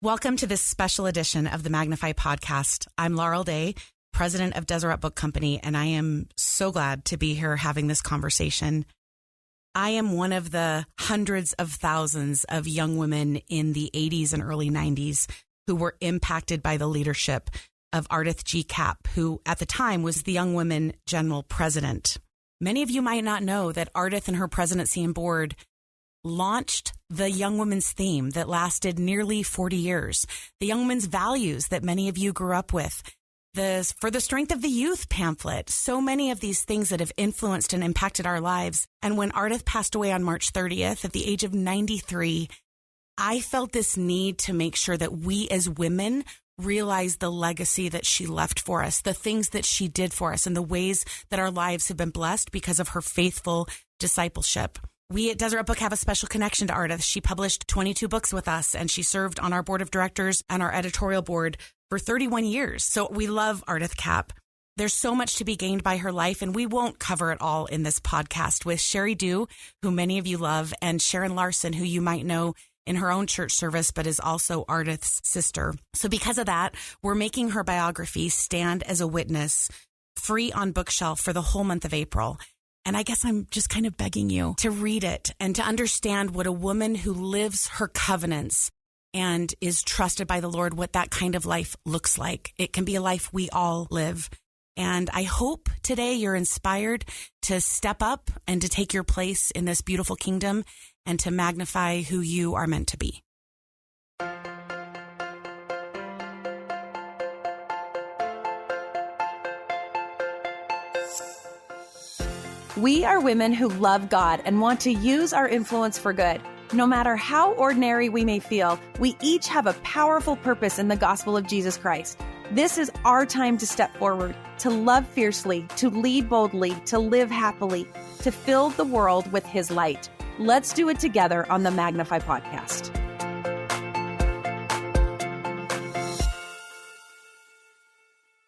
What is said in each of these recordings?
Welcome to this special edition of the Magnify podcast. I'm Laurel Day, president of Deseret Book Company, and I am so glad to be here having this conversation. I am one of the hundreds of thousands of young women in the 80s and early 90s who were impacted by the leadership of Ardeth G. Kapp, who at the time was the Young Women General President. Many of you might not know that Ardeth and her presidency and board launched the Young Women's theme that lasted nearly 40 years, the Young Women's values that many of you grew up with, the For the Strength of the Youth pamphlet, so many of these things that have influenced and impacted our lives. And when Ardeth passed away on March 30th at the age of 93, I felt this need to make sure that we as women realize the legacy that she left for us, the things that she did for us, and the ways that our lives have been blessed because of her faithful discipleship. We at Deseret Book have a special connection to Ardeth. She published 22 books with us, and she served on our board of directors and our editorial board for 31 years. So we love Ardeth Kapp. There's so much to be gained by her life, and we won't cover it all in this podcast with Sheri, who many of you love, and Sharon Larsen, who you might know in her own church service, but is also Ardeth's sister. So because of that, we're making her biography stand as a witness, free on bookshelf for the whole month of April. And I guess I'm just kind of begging you to read it and to understand what a woman who lives her covenants and is trusted by the Lord, what that kind of life looks like. It can be a life we all live. And I hope today you're inspired to step up and to take your place in this beautiful kingdom and to magnify who you are meant to be. We are women who love God and want to use our influence for good. No matter how ordinary we may feel, we each have a powerful purpose in the gospel of Jesus Christ. This is our time to step forward, to love fiercely, to lead boldly, to live happily, to fill the world with His light. Let's do it together on the Magnify podcast.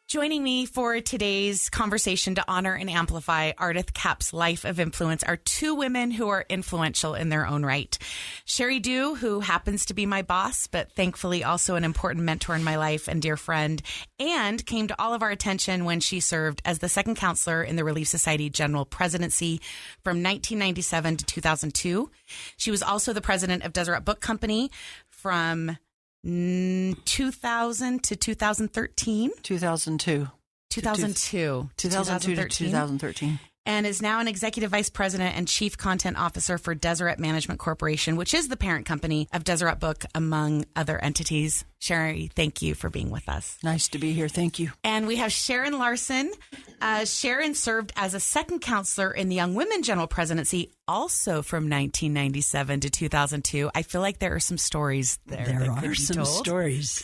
Joining me for today's conversation to honor and amplify Ardeth Kapp's life of influence are two women who are influential in their own right. Sheri, who happens to be my boss, but thankfully also an important mentor in my life and dear friend, and came to all of our attention when she served as the second counselor in the Relief Society General Presidency from 1997 to 2002. She was also the president of Deseret Book Company from 2000 to 2013. 2002 to 2013. And is now an executive vice president and chief content officer for Deseret Management Corporation, which is the parent company of Deseret Book, among other entities. Sheri, thank you for being with us. Nice to be here. Thank you. And we have Sharon Larsen. Sharon served as a second counselor in the Young Women General Presidency, also from 1997 to 2002. I feel like there are some stories there. There are some stories.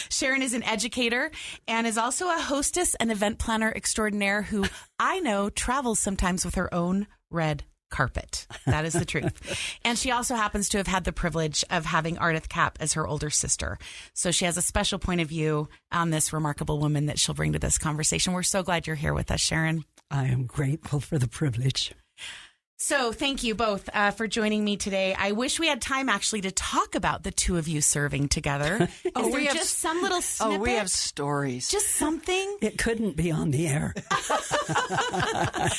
Sharon is an educator and is also a hostess and event planner extraordinaire who I know travels sometimes with her own red carpet. That is the truth. And she also happens to have had the privilege of having Ardeth Kapp as her older sister. So she has a special point of view on this remarkable woman that she'll bring to this conversation. We're so glad you're here with us, Sharon. I am grateful for the privilege. So thank you both for joining me today. I wish we had time actually to talk about the two of you serving together. Is there just some little snippet? Oh, we have stories. Just something? It couldn't be on the air.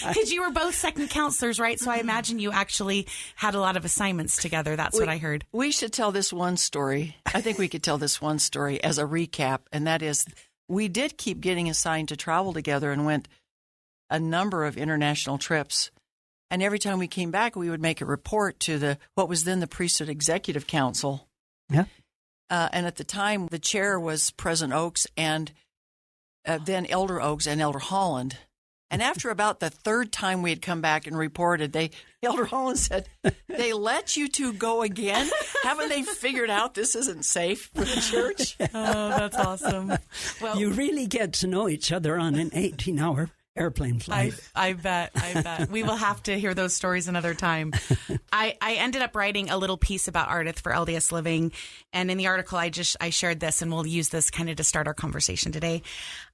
Because you were both second counselors, right? So I imagine you actually had a lot of assignments together. That's what I heard. We should tell this one story. I think we could tell this one story as a recap, and that is we did keep getting assigned to travel together and went a number of international trips. And every time we came back, we would make a report to what was then the Priesthood Executive Council. Yeah. And at the time, the chair was President Oaks and then Elder Oaks and Elder Holland. And after about the third time we had come back and reported, Elder Holland said, "They let you two go again? Haven't they figured out this isn't safe for the church?" Oh, that's awesome. Well, you really get to know each other on an 18-hour airplane flight. I bet. We will have to hear those stories another time. I ended up writing a little piece about Ardeth for LDS Living. And in the article, I shared this, and we'll use this kind of to start our conversation today.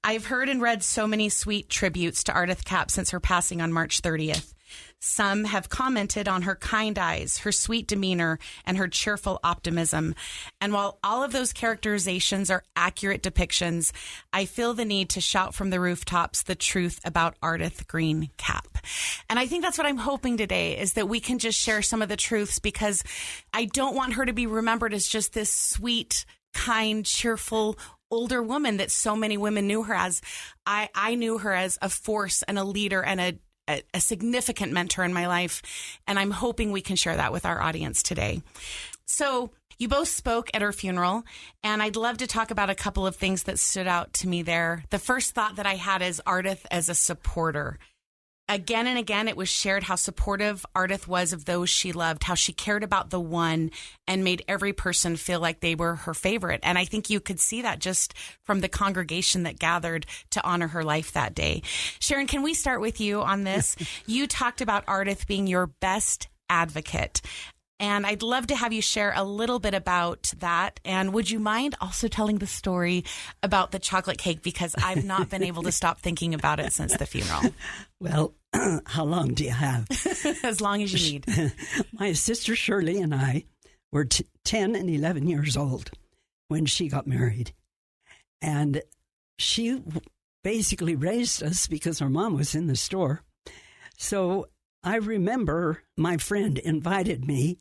I've heard and read so many sweet tributes to Ardeth Kapp since her passing on March 30th. Some have commented on her kind eyes, her sweet demeanor, and her cheerful optimism. And while all of those characterizations are accurate depictions, I feel the need to shout from the rooftops the truth about Ardeth Green Kapp. And I think that's what I'm hoping today, is that we can just share some of the truths, because I don't want her to be remembered as just this sweet, kind, cheerful older woman that so many women knew her as. I knew her as a force and a leader and a significant mentor in my life. And I'm hoping we can share that with our audience today. So you both spoke at her funeral, and I'd love to talk about a couple of things that stood out to me there. The first thought that I had is Ardeth as a supporter. Again and again, it was shared how supportive Ardeth was of those she loved, how she cared about the one and made every person feel like they were her favorite. And I think you could see that just from the congregation that gathered to honor her life that day. Sharon, can we start with you on this? You talked about Ardeth being your best advocate. And I'd love to have you share a little bit about that. And would you mind also telling the story about the chocolate cake? Because I've not been able to stop thinking about it since the funeral. Well, how long do you have? As long as you need. My sister Shirley and I were 10 and 11 years old when she got married. And she basically raised us because our mom was in the store. So I remember my friend invited me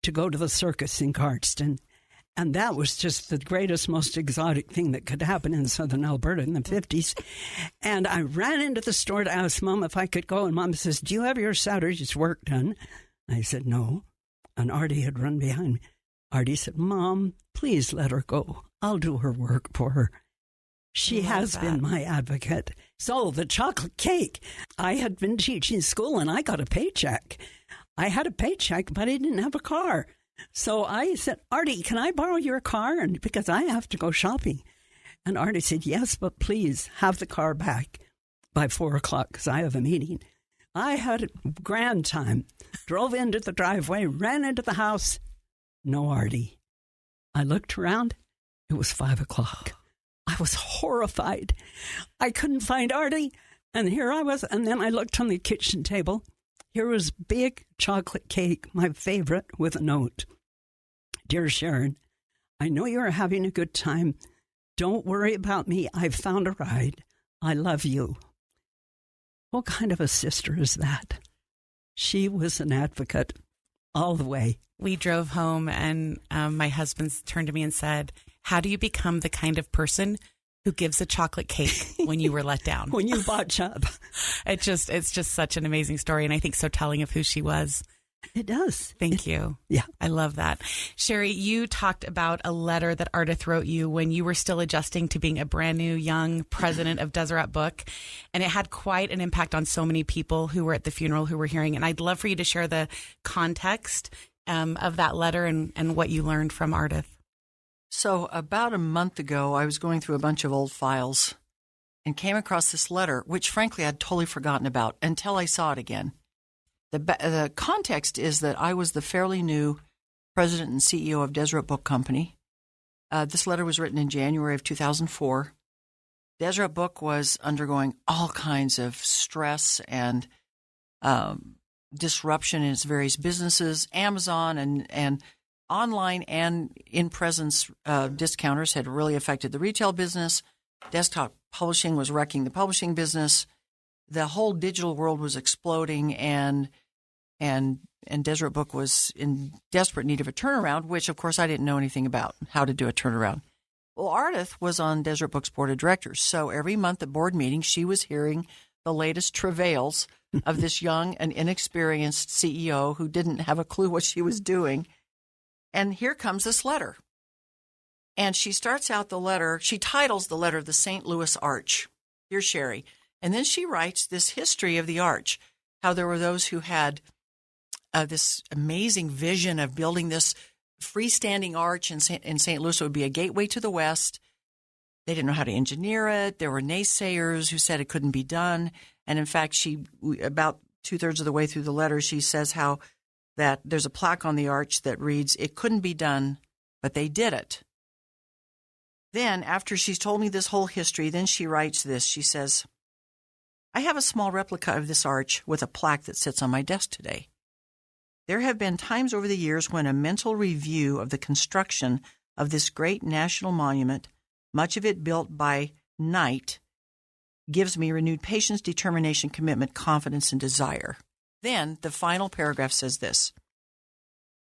to go to the circus in Cardston. And that was just the greatest, most exotic thing that could happen in southern Alberta in the 50s. And I ran into the store to ask Mom if I could go. And Mom says, "Do you have your Saturday's work done?" I said, "No." And Artie had run behind me. Artie said, "Mom, please let her go. I'll do her work for her." She has been my advocate. So the chocolate cake, I had been teaching school and I got a paycheck. I had a paycheck, but I didn't have a car. So I said, "Artie, can I borrow your car? And because I have to go shopping." And Artie said, "Yes, but please have the car back by 4:00 because I have a meeting." I had a grand time. Drove into the driveway, ran into the house. No Artie. I looked around. It was 5:00. I was horrified. I couldn't find Artie. And here I was. And then I looked on the kitchen table. Here was big chocolate cake, my favorite, with a note. "Dear Sharon, I know you're having a good time. Don't worry about me. I've found a ride. I love you." What kind of a sister is that? She was an advocate all the way. We drove home and my husband turned to me and said, "How do you become the kind of person who gives a chocolate cake when you were let down?" When you botch up. It's just such an amazing story, and I think so telling of who she was. It does. Thank you. Yeah. I love that. Sheri, you talked about a letter that Ardeth wrote you when you were still adjusting to being a brand new young president of Deseret Book, and it had quite an impact on so many people who were at the funeral who were hearing. And I'd love for you to share the context of that letter and what you learned from Ardeth. So about a month ago, I was going through a bunch of old files and came across this letter, which frankly I'd totally forgotten about until I saw it again. The context is that I was the fairly new president and CEO of Deseret Book Company. This letter was written in January of 2004. Deseret Book was undergoing all kinds of stress and disruption in its various businesses. Amazon and online and in-presence discounters had really affected the retail business. Desktop publishing was wrecking the publishing business. The whole digital world was exploding, and Deseret Book was in desperate need of a turnaround, which, of course, I didn't know anything about, how to do a turnaround. Well, Ardeth was on Deseret Book's board of directors, so every month at board meetings, she was hearing the latest travails of this young and inexperienced CEO who didn't have a clue what she was doing. And here comes this letter. And she starts out the letter, she titles the letter The St. Louis Arch, Dear Sheri. And then she writes this history of the arch, how there were those who had this amazing vision of building this freestanding arch in St. Louis. It would be a gateway to the West. They didn't know how to engineer it. There were naysayers who said it couldn't be done. And in fact, she, about 2/3 of the way through the letter, she says how that there's a plaque on the arch that reads, "It couldn't be done, but they did it." Then, after she's told me this whole history, then she writes this. She says, I have a small replica of this arch with a plaque that sits on my desk today. There have been times over the years when a mental review of the construction of this great national monument, much of it built by night, gives me renewed patience, determination, commitment, confidence, and desire. Then the final paragraph says this: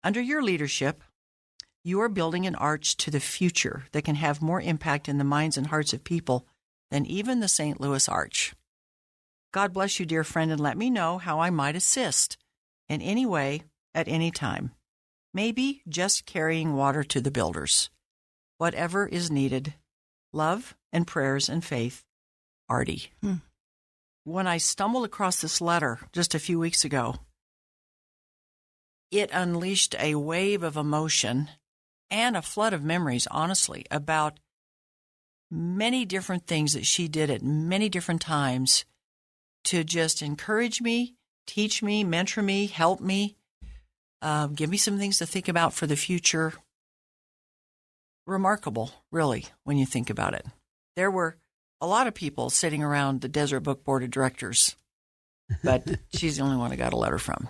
under your leadership, you are building an arch to the future that can have more impact in the minds and hearts of people than even the St. Louis Arch. God bless you, dear friend, and let me know how I might assist in any way at any time. Maybe just carrying water to the builders. Whatever is needed. Love and prayers and faith, Artie. When I stumbled across this letter just a few weeks ago, it unleashed a wave of emotion and a flood of memories, honestly, about many different things that she did at many different times to just encourage me, teach me, mentor me, help me, give me some things to think about for the future. Remarkable, really, when you think about it. There were a lot of people sitting around the Deseret Book Board of Directors, but she's the only one I got a letter from.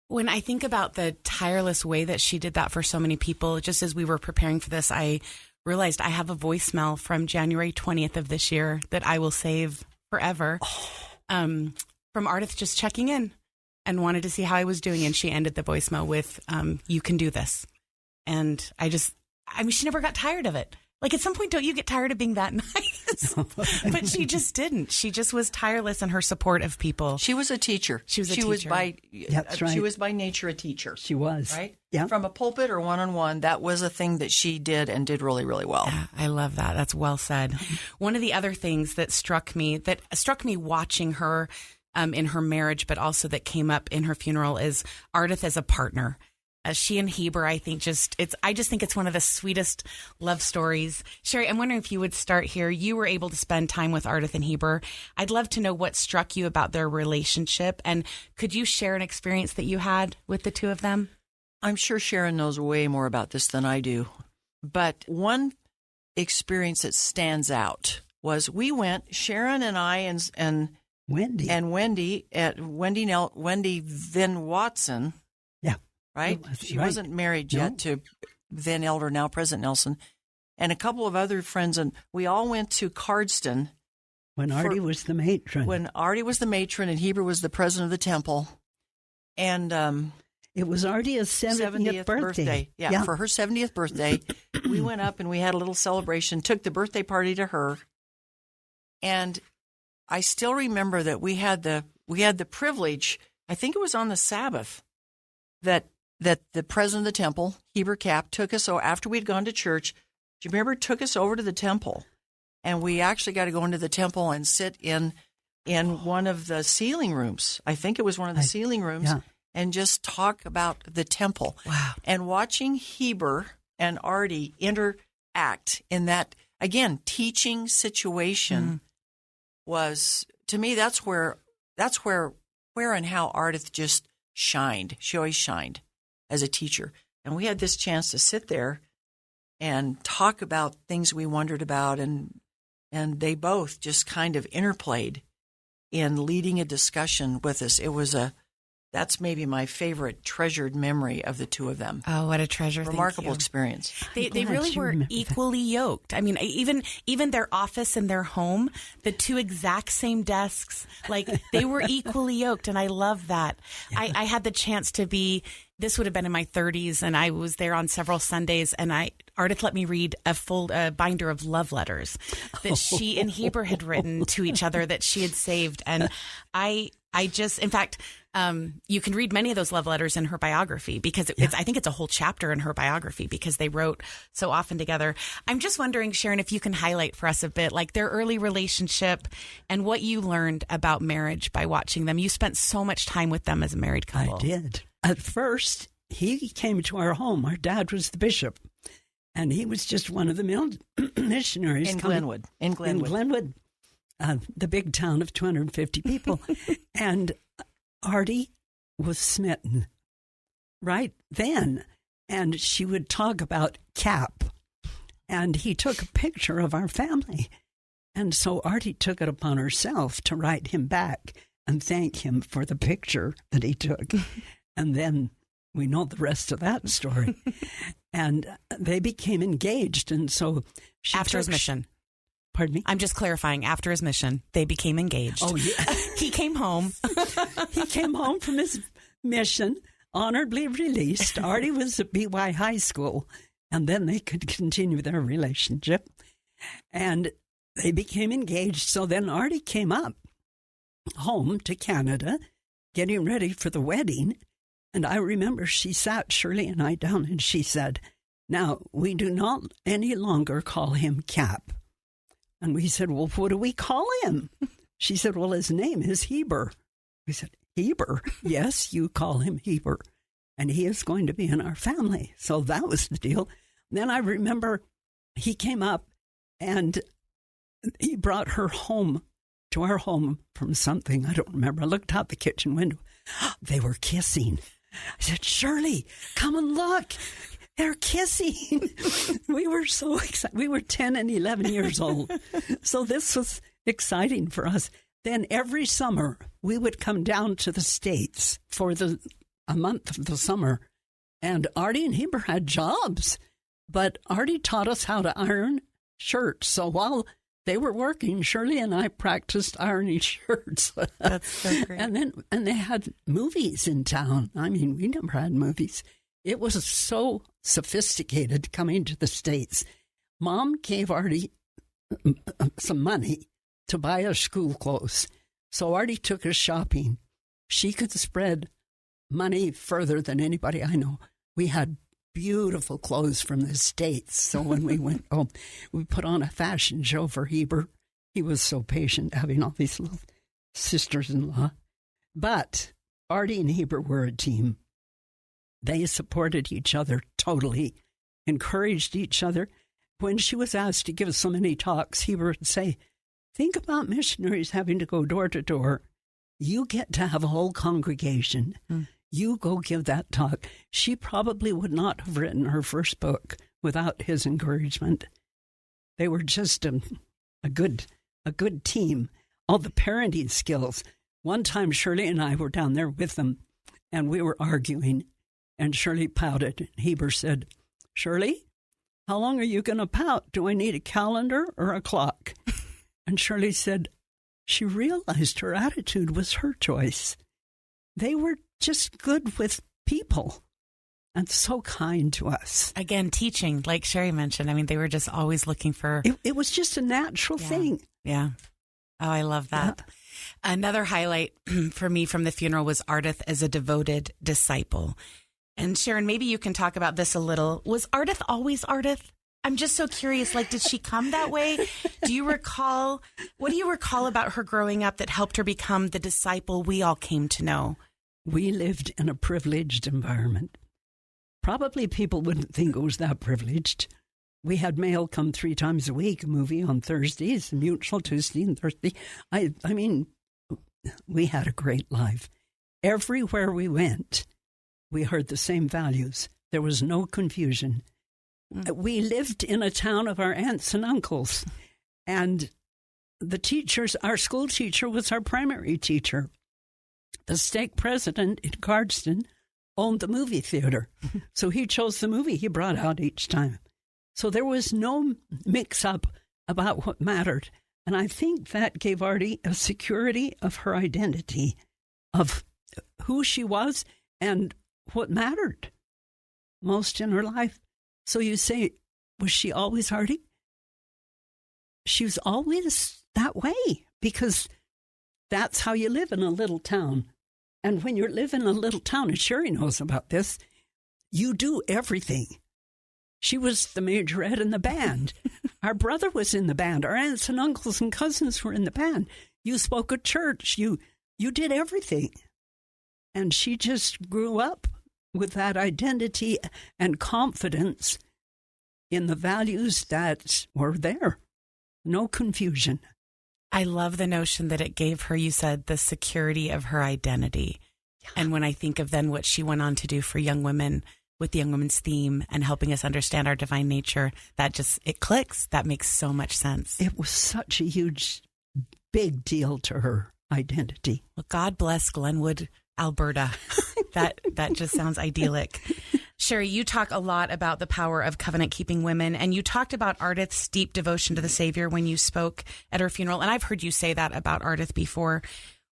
When I think about the tireless way that she did that for so many people, just as we were preparing for this, I realized I have a voicemail from January 20th of this year that I will save forever, from Ardeth just checking in and wanted to see how I was doing. And she ended the voicemail with, you can do this. And she never got tired of it. Like, at some point, don't you get tired of being that nice? But she just didn't. She just was tireless in her support of people. She was a teacher. She was That's right. She was by nature a teacher. She was. Right? Yeah. From a pulpit or one-on-one, that was a thing that she did and did really, really well. Yeah, I love that. That's well said. One of the other things that struck me watching her in her marriage, but also that came up in her funeral, is Ardeth as a partner. She and Heber, I just think it's one of the sweetest love stories. Sheri, I'm wondering if you would start here. You were able to spend time with Ardeth and Heber. I'd love to know what struck you about their relationship, and could you share an experience that you had with the two of them? I'm sure Sharon knows way more about this than I do, but one experience that stands out was we went, Sharon and I and Wendy then Watson. Right? She wasn't married yet to then Elder, now President Nelson, and a couple of other friends, and we all went to Cardston. When Artie was the matron. When Artie was the matron and Heber was the president of the temple. And it was Artie's 70th birthday. Yeah, for her 70th birthday, we went up and we had a little celebration, took the birthday party to her. And I still remember that we had the privilege, I think it was on the Sabbath, that the president of the temple, Heber Kapp, took us, so after we'd gone to church, do you remember, took us over to the temple, and we actually got to go into the temple and sit in one of the ceiling rooms. I think it was one of the ceiling rooms, and just talk about the temple. Wow. And watching Heber and Artie interact in that, again, teaching situation was, to me, that's where and how Ardeth just shined. She always shined as a teacher. And we had this chance to sit there and talk about things we wondered about, and they both just kind of interplayed in leading a discussion with us. That's maybe my favorite treasured memory of the two of them. Oh, what a treasure. Remarkable experience. They really were equally yoked. I mean, even their office and their home, the two exact same desks, like they were equally yoked. And I love that. Yeah. I had the chance to this would have been in my 30s, and I was there on several Sundays, and Ardeth let me read a full binder of love letters that she and Heber had written to each other that she had saved. And I just, in fact, you can read many of those love letters in her biography, because I think it's a whole chapter in her biography, because they wrote so often together. I'm just wondering, Sharon, if you can highlight for us a bit, like their early relationship and what you learned about marriage by watching them. You spent so much time with them as a married couple. I did. At first, he came to our home. Our dad was the bishop, and he was just one of the missionaries. In Glenwood. In Glenwood, the big town of 250 people. And Artie was smitten right then. And she would talk about Kapp. And he took a picture of our family. And so Artie took it upon herself to write him back and thank him for the picture that he took. And then we know the rest of that story. And they became engaged. And so after his mission. Pardon me? I'm just clarifying. After his mission, they became engaged. Oh, yeah. He came home. He came home from his mission, honorably released. Artie was at BY High School, and then they could continue their relationship. And they became engaged. So then Artie came up home to Canada, getting ready for the wedding. And I remember she sat Shirley and I down and she said, now, we do not any longer call him Kapp. And we said, well, what do we call him? She said, well, his name is Heber. We said, Heber? Yes, you call him Heber. And he is going to be in our family. So that was the deal. Then I remember he came up and he brought her home, to our home from something. I don't remember. I looked out the kitchen window. They were kissing. I said, Shirley, come and look. They're kissing. We were so excited. We were 10 and 11 years old. So this was exciting for us. Then every summer, we would come down to the States for a month of the summer. And Artie and Heber had jobs. But Artie taught us how to iron shirts. So while they were working, Shirley and I practiced ironing shirts. That's so great. And they had movies in town. I mean, we never had movies. It was so sophisticated coming to the States. Mom gave Artie some money to buy us school clothes. So Artie took us shopping. She could spread money further than anybody I know. We had beautiful clothes from the States. So when we went home, we put on a fashion show for Heber. He was so patient having all these little sisters-in-law. But Artie and Heber were a team. They supported each other totally, encouraged each other. When she was asked to give so many talks, Heber would say, think about missionaries having to go door to door. You get to have a whole congregation. You go give that talk. She probably would not have written her first book without his encouragement. They were just a good team. All the parenting skills. One time, Shirley and I were down there with them, and we were arguing. And Shirley pouted. Heber said, Shirley, how long are you going to pout? Do I need a calendar or a clock? And Shirley said she realized her attitude was her choice. They were just good with people and so kind to us. Again, teaching, like Sheri mentioned. I mean, they were just always looking for... It was just a natural thing. Yeah. Oh, I love that. Yeah. Another highlight for me from the funeral was Ardeth as a devoted disciple. And Sharon, maybe you can talk about this a little. Was Ardeth always Ardeth? I'm just so curious. Like, did she come that way? What do you recall about her growing up that helped her become the disciple we all came to know? We lived in a privileged environment. Probably people wouldn't think it was that privileged. We had mail come 3 times a week, a movie on Thursdays, a mutual Tuesday and Thursday. I mean, we had a great life. Everywhere we went, we heard the same values. There was no confusion. We lived in a town of our aunts and uncles, and the teachers, our school teacher was our primary teacher. The stake president in Cardston owned the movie theater, so he chose the movie he brought out each time. So there was no mix-up about what mattered, and I think that gave Artie a security of her identity, of who she was and what mattered most in her life. So you say, was she always Artie? She was always that way, because that's how you live in a little town. And when you live in a little town, and Sheri knows about this, you do everything. She was the majorette in the band. Our brother was in the band. Our aunts and uncles and cousins were in the band. You spoke at church. You did everything. And she just grew up with that identity and confidence in the values that were there. No confusion. I love the notion that it gave her, you said, the security of her identity. Yeah. And when I think of then what she went on to do for young women with the Young Women's theme and helping us understand our divine nature. It clicks. That makes so much sense. It was such a huge, big deal to her identity. Well, God bless Glenwood, Alberta. That just sounds idyllic. Sheri, you talk a lot about the power of covenant-keeping women, and you talked about Ardeth's deep devotion to the Savior when you spoke at her funeral, and I've heard you say that about Ardeth before.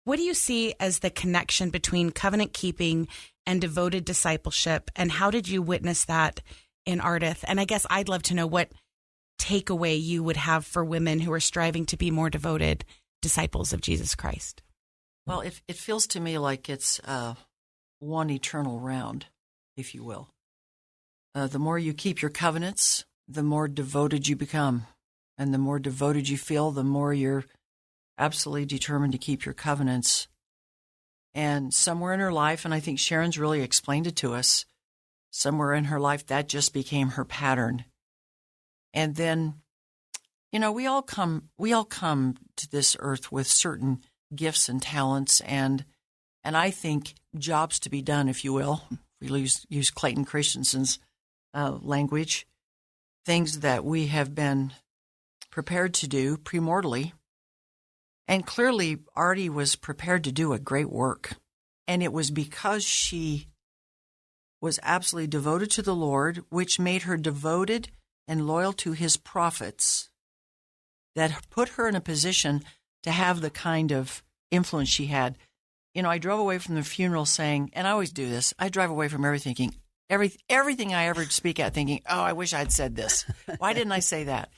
What do you see as the connection between covenant-keeping and devoted discipleship, and how did you witness that in Ardeth? And I guess I'd love to know what takeaway you would have for women who are striving to be more devoted disciples of Jesus Christ. Well, it feels to me like it's one eternal round, if you will. The more you keep your covenants, the more devoted you become. And the more devoted you feel, the more you're absolutely determined to keep your covenants. And somewhere in her life, and I think Sharon's really explained it to us, somewhere in her life, that just became her pattern. And then, we all come to this earth with certain gifts and talents, and I think jobs to be done, if you will. We use Clayton Christensen's language, things that we have been prepared to do premortally. And clearly, Artie was prepared to do a great work. And it was because she was absolutely devoted to the Lord, which made her devoted and loyal to his prophets, that put her in a position to have the kind of influence she had. I drove away from the funeral saying, and I always do this, I drive away from everything I ever speak at thinking, oh, I wish I'd said this. Why didn't I say that?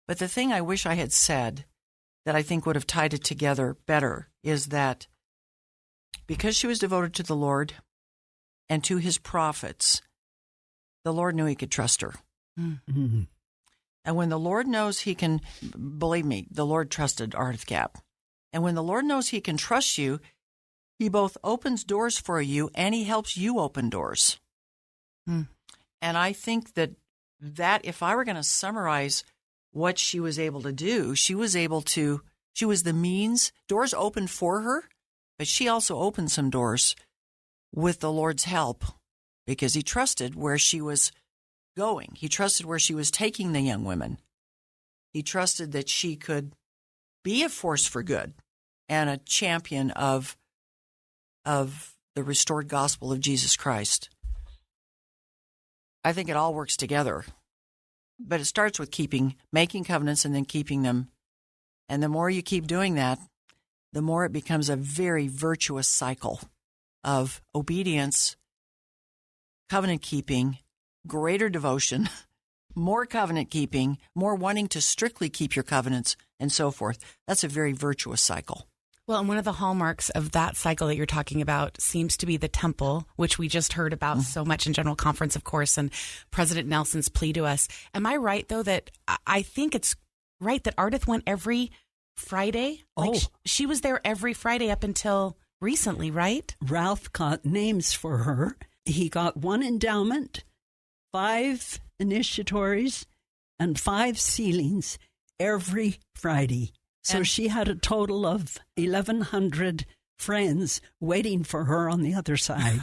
But the thing I wish I had said that I think would have tied it together better is that because she was devoted to the Lord and to his prophets, the Lord knew he could trust her. Mm-hmm. And when the Lord knows he can, believe me, the Lord trusted Ardeth Kapp. And when the Lord knows he can trust you, he both opens doors for you and he helps you open doors. And I think that if I were going to summarize what she was able to do, she was the means. Doors opened for her, but she also opened some doors with the Lord's help because he trusted where she was going. He trusted where she was taking the young women. He trusted that she could be a force for good and a champion of the restored gospel of Jesus Christ. I think it all works together. But it starts with making covenants and then keeping them. And the more you keep doing that, the more it becomes a very virtuous cycle of obedience, covenant keeping, greater devotion, more covenant keeping, more wanting to strictly keep your covenants, and so forth. That's a very virtuous cycle. Well, and one of the hallmarks of that cycle that you're talking about seems to be the temple, which we just heard about so much in General Conference, of course, and President Nelson's plea to us. Am I right, though, that I think it's right that Ardeth went every Friday? She was there every Friday up until recently, right? Ralph got names for her. He got 1 endowment, 5 initiatories, and 5 sealings every Friday. So she had a total of 1,100 friends waiting for her on the other side.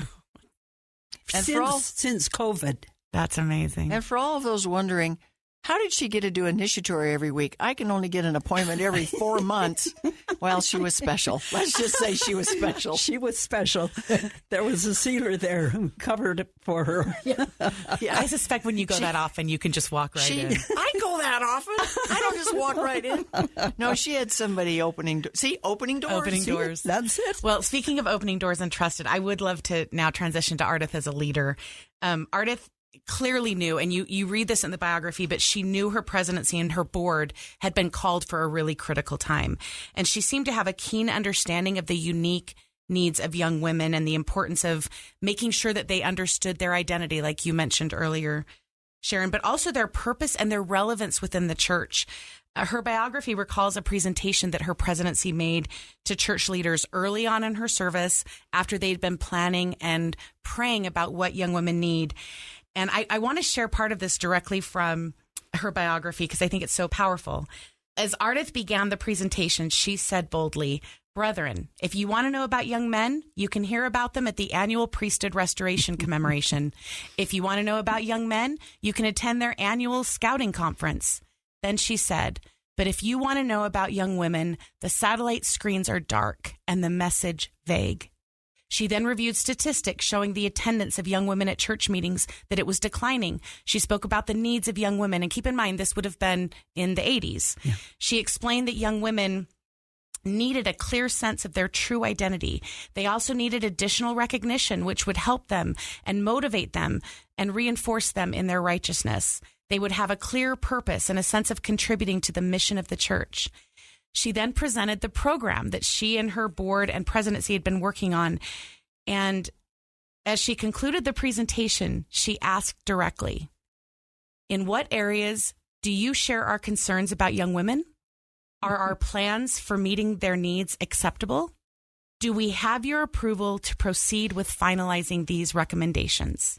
Since COVID. That's amazing. And for all of those wondering, how did she get to do initiatory every week? I can only get an appointment every 4 months. Well, she was special. Let's just say she was special. She was special. There was a sealer there who covered it for her. Yeah. I suspect when you go that often, you can just walk right in. I go that often. I don't just walk right in. No, she had somebody opening doors. Opening doors. That's it. Well, speaking of opening doors and trusted, I would love to now transition to Ardeth as a leader. Ardeth clearly knew, and you read this in the biography, but she knew her presidency and her board had been called for a really critical time. And she seemed to have a keen understanding of the unique needs of young women and the importance of making sure that they understood their identity, like you mentioned earlier, Sharon, but also their purpose and their relevance within the church. Her biography recalls a presentation that her presidency made to church leaders early on in her service after they'd been planning and praying about what young women need. And I want to share part of this directly from her biography because I think it's so powerful. As Ardeth began the presentation, she said boldly, Brethren, if you want to know about young men, you can hear about them at the annual Priesthood Restoration Commemoration. If you want to know about young men, you can attend their annual scouting conference. Then she said, but if you want to know about young women, the satellite screens are dark and the message vague. She then reviewed statistics showing the attendance of young women at church meetings, that it was declining. She spoke about the needs of young women. And keep in mind, this would have been in the 80s. Yeah. She explained that young women needed a clear sense of their true identity. They also needed additional recognition, which would help them and motivate them and reinforce them in their righteousness. They would have a clear purpose and a sense of contributing to the mission of the church. She then presented the program that she and her board and presidency had been working on. And as she concluded the presentation, she asked directly, in what areas do you share our concerns about young women? Are our plans for meeting their needs acceptable? Do we have your approval to proceed with finalizing these recommendations?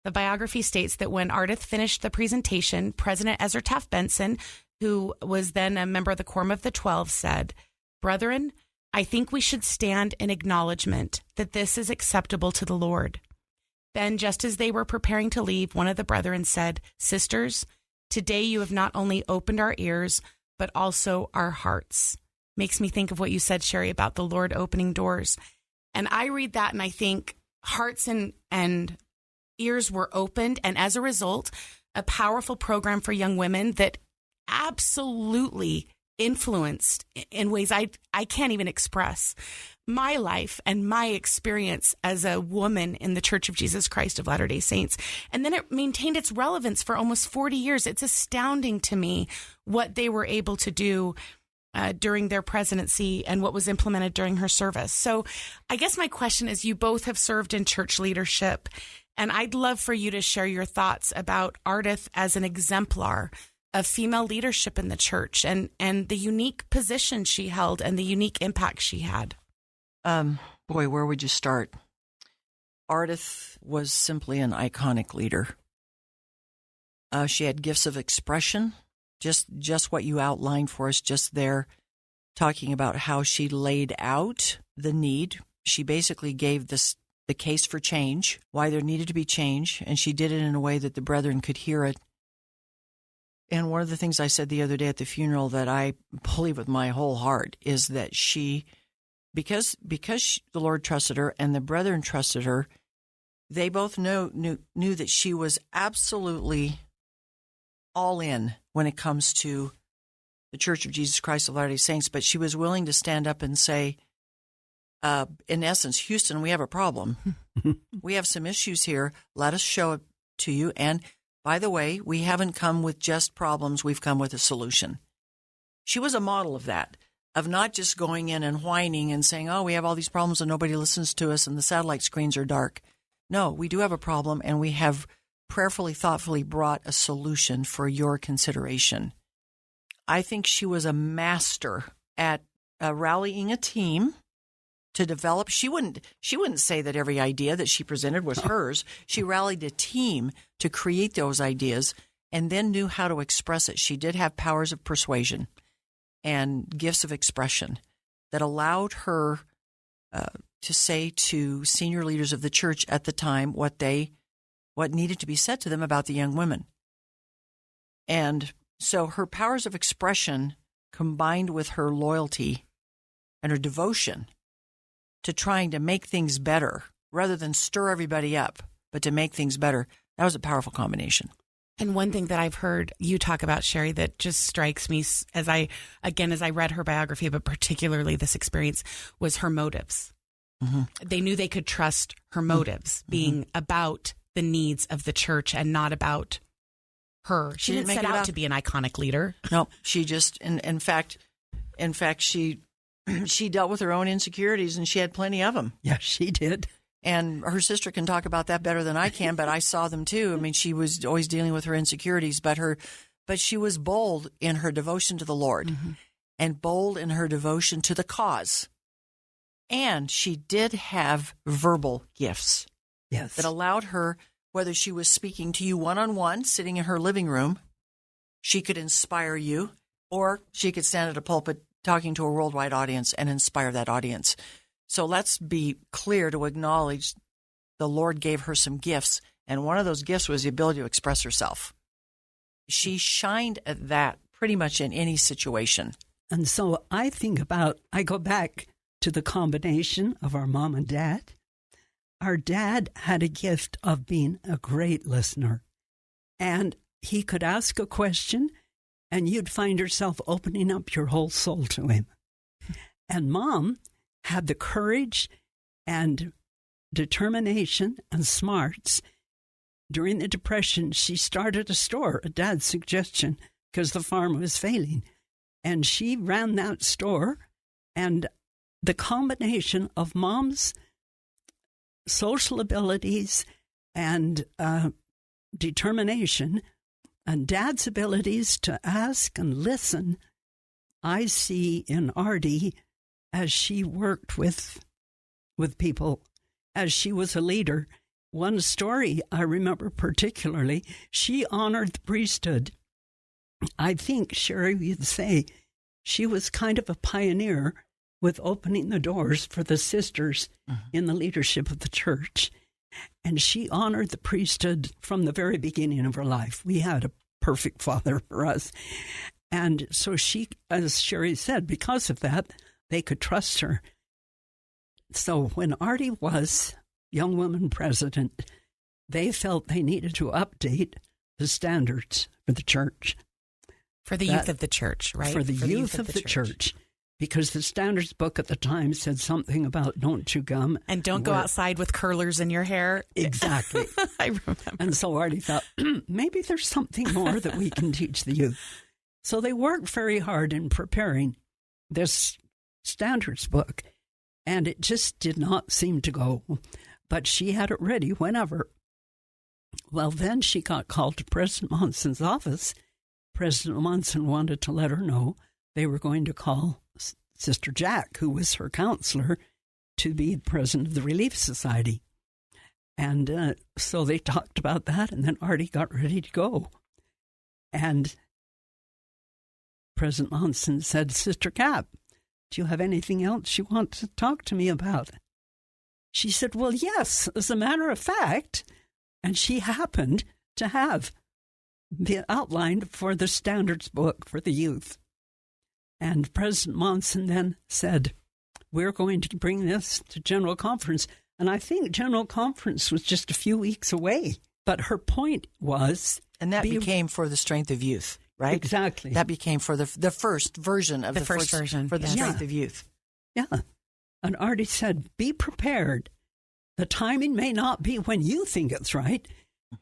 The biography states that when Ardeth finished the presentation, President Ezra Taft Benson, who was then a member of the Quorum of the 12, said, Brethren, I think we should stand in acknowledgement that this is acceptable to the Lord. Then, just as they were preparing to leave, one of the brethren said, Sisters, today you have not only opened our ears, but also our hearts. Makes me think of what you said, Sheri, about the Lord opening doors. And I read that and I think hearts and ears were opened. And as a result, a powerful program for young women that absolutely influenced in ways I can't even express my life and my experience as a woman in the Church of Jesus Christ of Latter-day Saints. And then it maintained its relevance for almost 40 years. It's astounding to me what they were able to do during their presidency and what was implemented during her service. So I guess my question is, you both have served in church leadership, and I'd love for you to share your thoughts about Ardeth as an exemplar of female leadership in the church and the unique position she held and the unique impact she had. Boy, where would you start? Ardeth was simply an iconic leader. She had gifts of expression, just what you outlined for us just there, talking about how she laid out the need. She basically gave the case for change, why there needed to be change, and she did it in a way that the brethren could hear it. And one of the things I said the other day at the funeral that I believe with my whole heart is that she, because the Lord trusted her and the brethren trusted her, they both knew that she was absolutely all in when it comes to the Church of Jesus Christ of Latter-day Saints, but she was willing to stand up and say, in essence, Houston, we have a problem. We have some issues here. Let us show it to you. And by the way, we haven't come with just problems. We've come with a solution. She was a model of that, of not just going in and whining and saying, oh, we have all these problems and nobody listens to us and the satellite screens are dark. No, we do have a problem, and we have prayerfully, thoughtfully brought a solution for your consideration. I think she was a master at rallying a team to develop. She wouldn't say that every idea that she presented was hers. She rallied a team to create those ideas and then knew how to express it. She did have powers of persuasion and gifts of expression that allowed her to say to senior leaders of the church at the time what needed to be said to them about the young women. And so her powers of expression combined with her loyalty and her devotion to trying to make things better rather than stir everybody up, but to make things better, that was a powerful combination. And one thing that I've heard you talk about, Sheri, that just strikes me as I read her biography, but particularly this experience, was her motives. Mm-hmm. They knew they could trust her motives being about the needs of the church and not about her. She didn't set out to be an iconic leader. No, she just, in fact, she dealt with her own insecurities, and she had plenty of them. Yeah, she did. And her sister can talk about that better than I can, but I saw them too. I mean, she was always dealing with her insecurities, but she was bold in her devotion to the Lord and bold in her devotion to the cause. And she did have verbal gifts that allowed her, whether she was speaking to you one-on-one, sitting in her living room, she could inspire you, or she could stand at a pulpit talking to a worldwide audience and inspire that audience. So let's be clear to acknowledge the Lord gave her some gifts, and one of those gifts was the ability to express herself. She shined at that pretty much in any situation. And so I go back to the combination of our mom and dad. Our dad had a gift of being a great listener, and he could ask a question and you'd find yourself opening up your whole soul to him. And mom had the courage and determination and smarts. During the Depression, she started a store at Dad's suggestion because the farm was failing. And she ran that store. And the combination of mom's social abilities and determination and Dad's abilities to ask and listen, I see in Ardie as she worked with people, as she was a leader. One story I remember particularly, she honored the priesthood. I think, Sheri, you'd say she was kind of a pioneer with opening the doors for the sisters in the leadership of the church. And she honored the priesthood from the very beginning of her life. We had a perfect father for us. And so she, as Sheri said, because of that, they could trust her. So when Ardie was young woman president, they felt they needed to update the standards for the church. For the youth of the church, right? For the youth of the church. Because the standards book at the time said something about don't chew gum. And don't go outside with curlers in your hair. Exactly. I remember. And so Ardie thought, maybe there's something more that we can teach the youth. So they worked very hard in preparing this standards book. And it just did not seem to go. But she had it ready whenever. Well, then she got called to President Monson's office. President Monson wanted to let her know they were going to call Sister Jack, who was her counselor, to be president of the Relief Society. And so they talked about that, and then Ardie got ready to go. And President Monson said, Sister Kapp, do you have anything else you want to talk to me about? She said, well, yes, as a matter of fact. And she happened to have the outline for the standards book for the youth. And President Monson then said, we're going to bring this to General Conference. And I think General Conference was just a few weeks away. But her point was... And that became for the strength of youth, right? Exactly. That became for the first version of the first version for the strength of youth. Yeah. And Ardie said, be prepared. The timing may not be when you think it's right.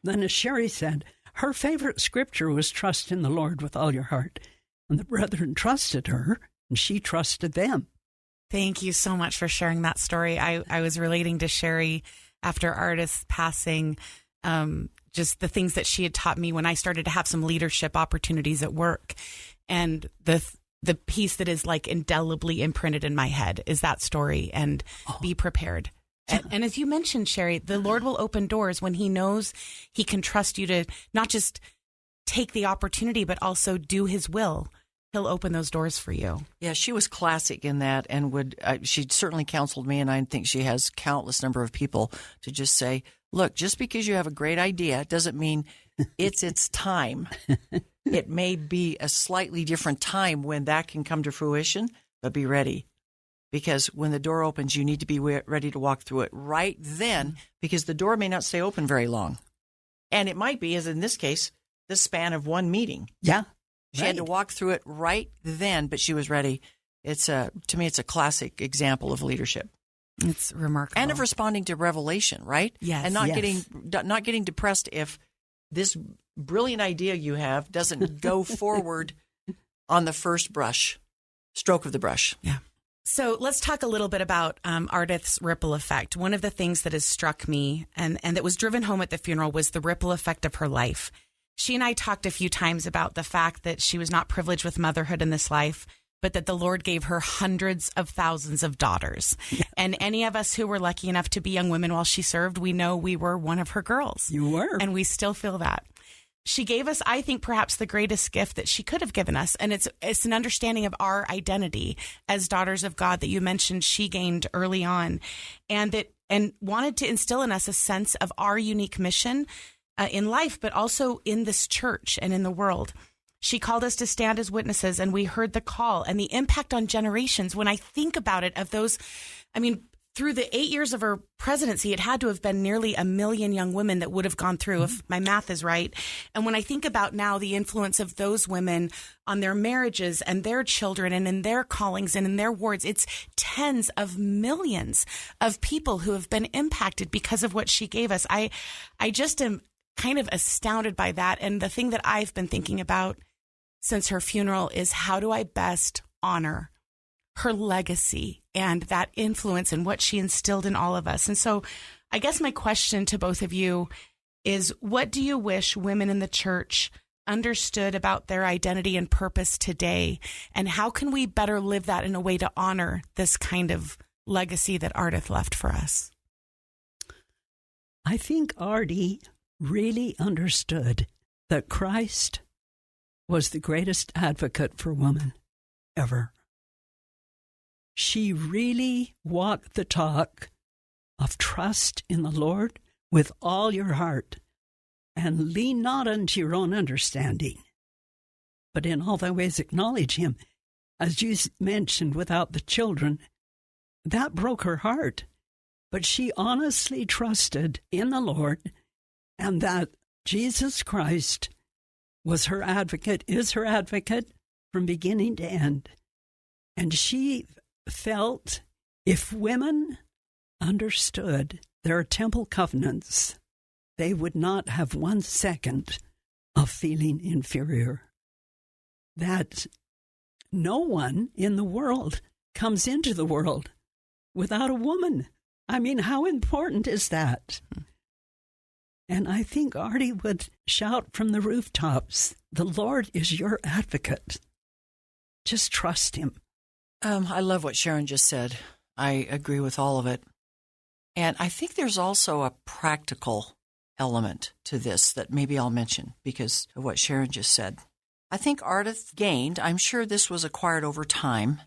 Then as Sheri said, her favorite scripture was trust in the Lord with all your heart. And the brethren trusted her, and she trusted them. Thank you so much for sharing that story. I was relating to Sheri after Ardeth's passing, just the things that she had taught me when I started to have some leadership opportunities at work. And the piece that is like indelibly imprinted in my head is that story, and be prepared. And as you mentioned, Sheri, the Lord will open doors when he knows he can trust you to not just take the opportunity, but also do his will. He'll open those doors for you. Yeah, she was classic in that, and she certainly counseled me, and I think she has countless number of people to just say, look, just because you have a great idea doesn't mean it's its time. It may be a slightly different time when that can come to fruition, but be ready. Because when the door opens, you need to be ready to walk through it right then, because the door may not stay open very long. And it might be, as in this case, the span of one meeting. Yeah. She had to walk through it right then, but she was ready. To me, it's a classic example of leadership. It's remarkable. And of responding to revelation, right? Yes. And not getting depressed if this brilliant idea you have doesn't go forward on the first stroke of the brush. Yeah. So let's talk a little bit about Ardeth's ripple effect. One of the things that has struck me and that was driven home at the funeral was the ripple effect of her life. She and I talked a few times about the fact that she was not privileged with motherhood in this life, but that the Lord gave her hundreds of thousands of daughters. Yeah. And any of us who were lucky enough to be young women while she served, we know we were one of her girls. You were. And we still feel that. she gave us, I think, perhaps the greatest gift that she could have given us. And it's an understanding of our identity as daughters of God that you mentioned she gained early on, and wanted to instill in us a sense of our unique mission in life, but also in this church and in the world. She called us to stand as witnesses, and we heard the call and the impact on generations. When I think about it, of those, I mean, through the 8 years of her presidency, it had to have been nearly 1 million young women that would have gone through, if my math is right. And when I think about now the influence of those women on their marriages and their children and in their callings and in their wards, it's tens of millions of people who have been impacted because of what she gave us. I just am kind of astounded by that. And the thing that I've been thinking about since her funeral is, how do I best honor her legacy and that influence and what she instilled in all of us? And so I guess my question to both of you is, what do you wish women in the church understood about their identity and purpose today? And how can we better live that in a way to honor this kind of legacy that Ardeth left for us? I think Ardie really understood that Christ was the greatest advocate for women ever. She really walked the talk of trust in the Lord with all your heart, and lean not unto your own understanding, but in all thy ways acknowledge him. As you mentioned, without the children, that broke her heart. But she honestly trusted in the Lord, and that Jesus Christ was her advocate, is her advocate from beginning to end. And she felt if women understood their temple covenants, they would not have 1 second of feeling inferior. That no one in the world comes into the world without a woman. I mean, how important is that? And I think Ardie would shout from the rooftops, the Lord is your advocate. Just trust him. I love what Sharon just said. I agree with all of it. And I think there's also a practical element to this that maybe I'll mention because of what Sharon just said. I think Ardeth gained, I'm sure this was acquired over time,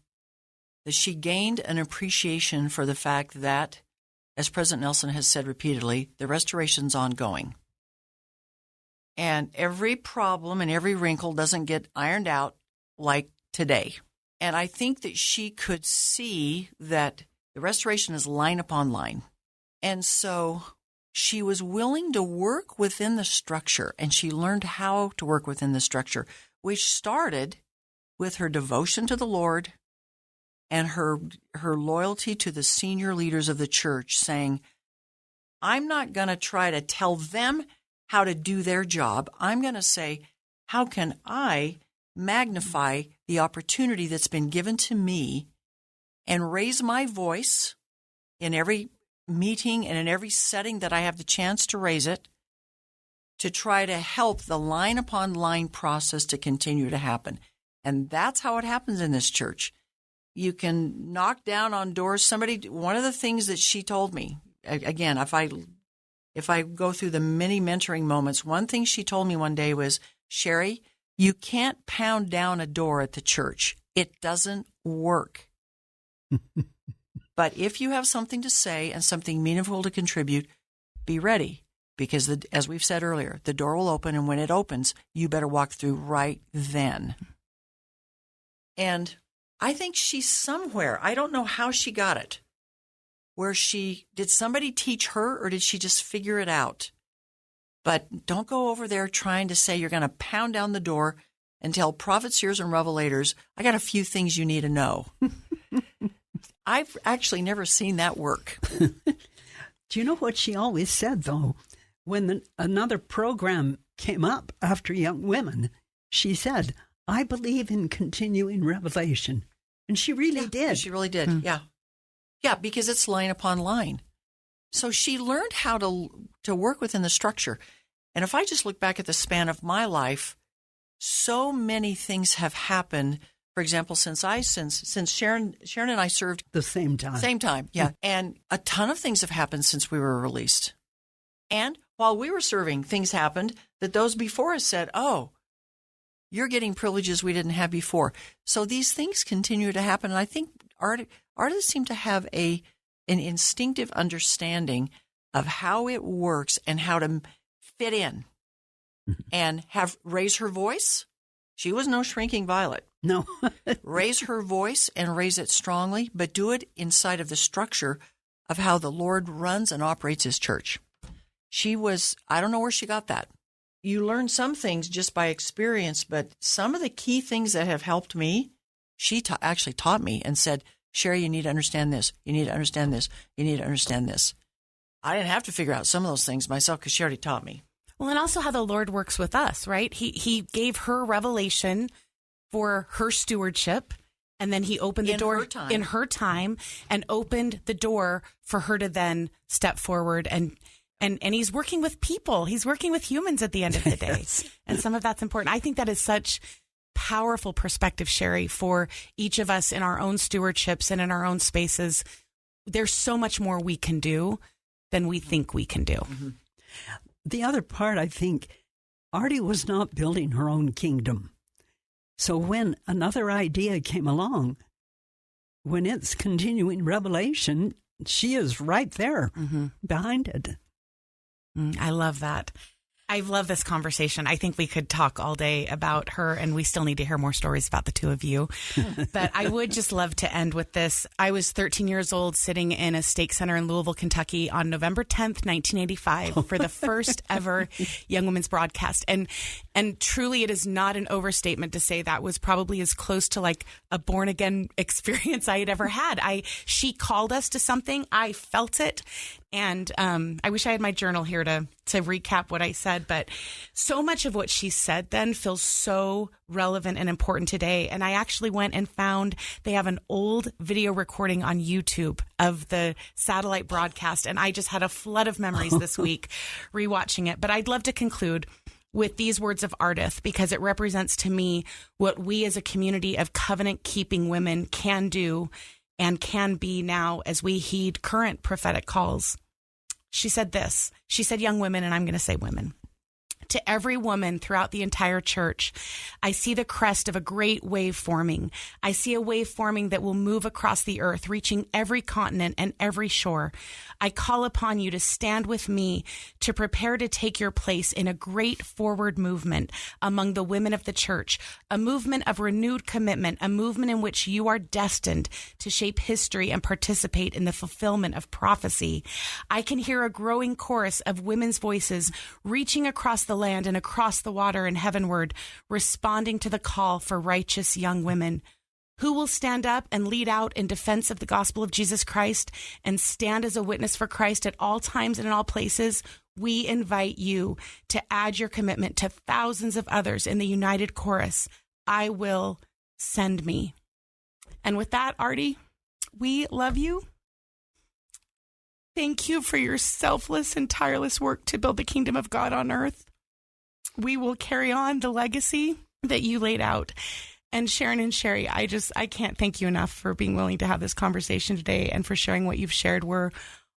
that she gained an appreciation for the fact that, as President Nelson has said repeatedly, the restoration's ongoing. And every problem and every wrinkle doesn't get ironed out like today. And I think that she could see that the restoration is line upon line. And so she was willing to work within the structure, and she learned how to work within the structure, which started with her devotion to the Lord and her loyalty to the senior leaders of the church, saying, I'm not going to try to tell them how to do their job. I'm going to say, how can I magnify the opportunity that's been given to me and raise my voice in every meeting and in every setting that I have the chance to raise it, to try to help the line upon line process to continue to happen. And that's how it happens in this church. You can knock down on doors. One of the things that she told me, again, if I go through the many mentoring moments, one thing she told me one day was, Sheri, you can't pound down a door at the church. It doesn't work. But if you have something to say and something meaningful to contribute, be ready. Because, as we've said earlier, the door will open, and when it opens, you better walk through right then. And I think she's somewhere, I don't know how she got it, where did somebody teach her, or did she just figure it out? But don't go over there trying to say you're going to pound down the door and tell prophets, seers, and revelators, I got a few things you need to know. I've actually never seen that work. Do you know what she always said, though? When another program came up after young women, she said, I believe in continuing revelation. And she really did. She really did, yeah. Yeah, because it's line upon line. So she learned how to work within the structure. And if I just look back at the span of my life, so many things have happened. For example, since Sharon and I served the same time. Yeah. And a ton of things have happened since we were released. And while we were serving, things happened that those before us said, oh, you're getting privileges we didn't have before. So these things continue to happen. And I think artists seem to have an instinctive understanding of how it works and how to fit in and raise her voice. She was no shrinking violet. No. Raise her voice and raise it strongly, but do it inside of the structure of how the Lord runs and operates his church. I don't know where she got that. You learn some things just by experience, but some of the key things that have helped me, she actually taught me and said, Sheri, you need to understand this. You need to understand this. You need to understand this. I didn't have to figure out some of those things myself because she already taught me. Well, and also how the Lord works with us, right? He gave her revelation for her stewardship, and then he opened the door in her time and opened the door for her to then step forward and he's working with people. He's working with humans at the end of the day. Yes. And some of that's important. I think that is such powerful perspective, Sheri, for each of us in our own stewardships and in our own spaces. There's so much more we can do than we think we can do. Mm-hmm. The other part, I think, Artie was not building her own kingdom. So when another idea came along, when it's continuing revelation, she is right there behind it. I love that. I love this conversation. I think we could talk all day about her, and we still need to hear more stories about the two of you. But I would just love to end with this. I was 13 years old sitting in a stake center in Louisville, Kentucky on November 10th, 1985 for the first ever Young Women's broadcast. And truly, it is not an overstatement to say that was probably as close to like a born again experience I had ever had. She called us to something. I felt it. And I wish I had my journal here to recap what I said, but so much of what she said then feels so relevant and important today. And I actually went and found they have an old video recording on YouTube of the satellite broadcast, and I just had a flood of memories this week rewatching it. But I'd love to conclude with these words of Ardeth, because it represents to me what we as a community of covenant-keeping women can do and can be now as we heed current prophetic calls. She said this. She said, young women, and I'm going to say women. To every woman throughout the entire church, I see the crest of a great wave forming. I see a wave forming that will move across the earth, reaching every continent and every shore. I call upon you to stand with me to prepare to take your place in a great forward movement among the women of the church, a movement of renewed commitment, a movement in which you are destined to shape history and participate in the fulfillment of prophecy. I can hear a growing chorus of women's voices reaching across the land and across the water and heavenward, responding to the call for righteous young women. Who will stand up and lead out in defense of the gospel of Jesus Christ and stand as a witness for Christ at all times and in all places? We invite you to add your commitment to thousands of others in the united chorus. I will, send me. And with that, Artie, we love you. Thank you for your selfless and tireless work to build the kingdom of God on earth. We will carry on the legacy that you laid out. And Sharon and Sheri, I can't thank you enough for being willing to have this conversation today and for sharing what you've shared. We're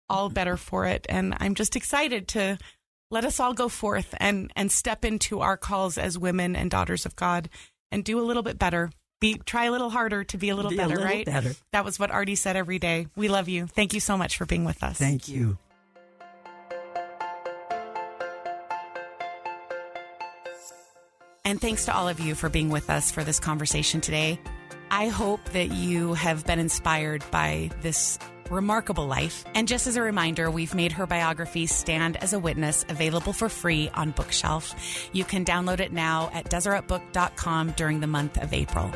all better for it. And I'm just excited to let us all go forth and step into our calls as women and daughters of God and do a little bit better. Try a little harder to be a little better, right? Better. That was what Artie said every day. We love you. Thank you so much for being with us. Thank you. And thanks to all of you for being with us for this conversation today. I hope that you have been inspired by this remarkable life. And just as a reminder, we've made her biography, Stand as a Witness, available for free on Bookshelf. You can download it now at deseretbook.com during the month of April.